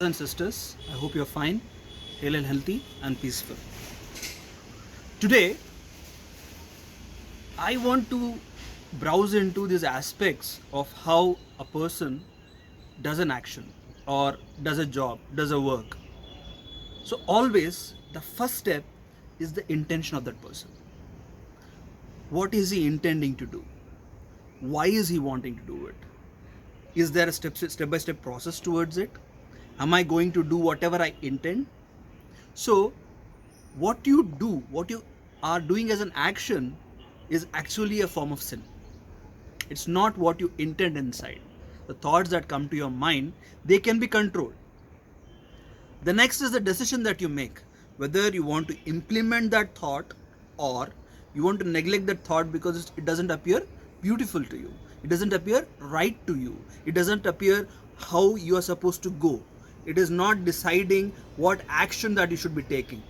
And sisters, I hope you're fine, hale and healthy, and peaceful. Today, I want to browse into these aspects of how a person does an action or does a job, does a work. So, always the first step is the intention of that person. What is he intending to do? Why is he wanting to do it? Is there a step by step process towards it? Am I going to do whatever I intend? So, what you are doing as an action is actually a form of sin. It's not what you intend inside. The thoughts that come to your mind, they can be controlled. The next is the decision that you make, whether you want to implement that thought or you want to neglect that thought because it doesn't appear beautiful to you. It doesn't appear right to you. It doesn't appear how you are supposed to go. It is not deciding what action that you should be taking.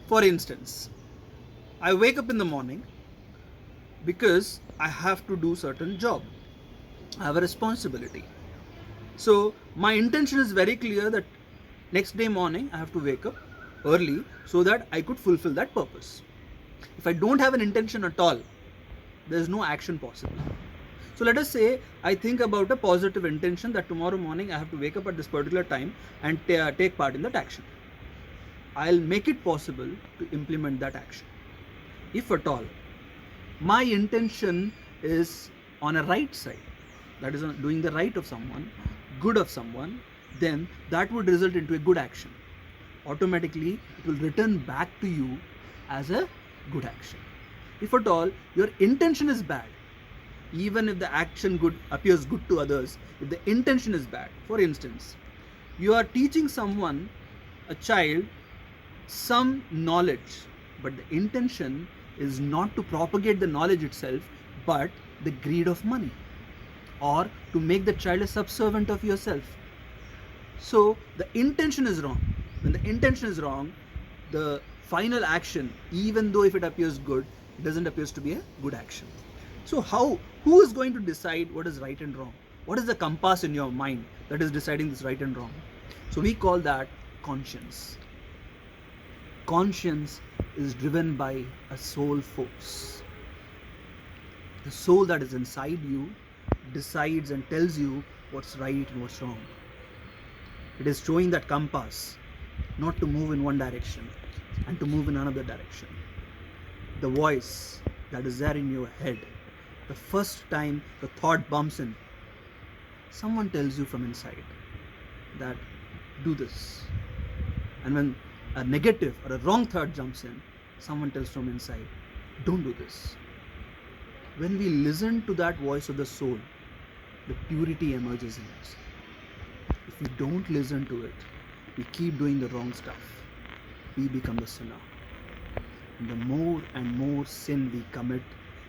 For instance, I wake up in the morning because I have to do certain job. I have a responsibility. So my intention is very clear that next day morning I have to wake up early so that I could fulfill that purpose. If I don't have an intention at all, there is no action possible. So let us say I think about a positive intention that tomorrow morning I have to wake up at this particular time and take part in that action. I'll make it possible to implement that action. If at all, my intention is on a right side, that is on doing the right of someone, good of someone, then that would result into a good action. Automatically, it will return back to you as a good action. If at all, your intention is bad, even if the action good appears good to others, if the intention is bad, for instance, you are teaching someone, a child, some knowledge, but the intention is not to propagate the knowledge itself, but the greed of money, or to make the child a subservient of yourself. So the intention is wrong. When the intention is wrong, the final action, even though if it appears good, it doesn't appear to be a good action. So who is going to decide what is right and wrong? What is the compass in your mind that is deciding this right and wrong? So we call that conscience. Conscience is driven by a soul force. The soul that is inside you decides and tells you what's right and what's wrong. It is showing that compass, not to move in one direction and to move in another direction. The voice that is there in your head, the first time the thought bumps in, someone tells you from inside that do this. And when a negative or a wrong thought jumps in, someone tells from inside, don't do this. When we listen to that voice of the soul, the purity emerges in us. If we don't listen to it, we keep doing the wrong stuff, we become the sinner. And the more and more sin we commit,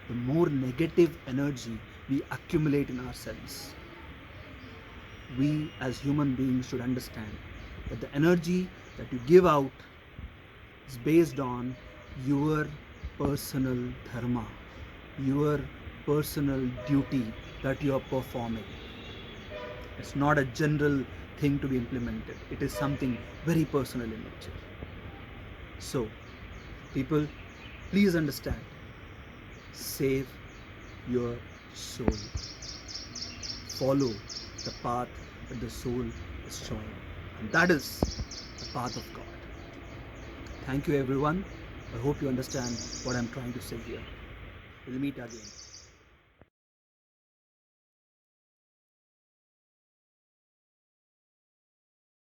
the more negative energy we accumulate in ourselves. We as human beings should understand that the energy that you give out is based on your personal dharma, your personal duty that you are performing. It's not a general thing to be implemented. It is something very personal in nature. So, people, please understand. Save your soul. Follow the path that the soul is showing. And that is the path of God. Thank you everyone. I hope you understand what I'm trying to say here. We'll meet again.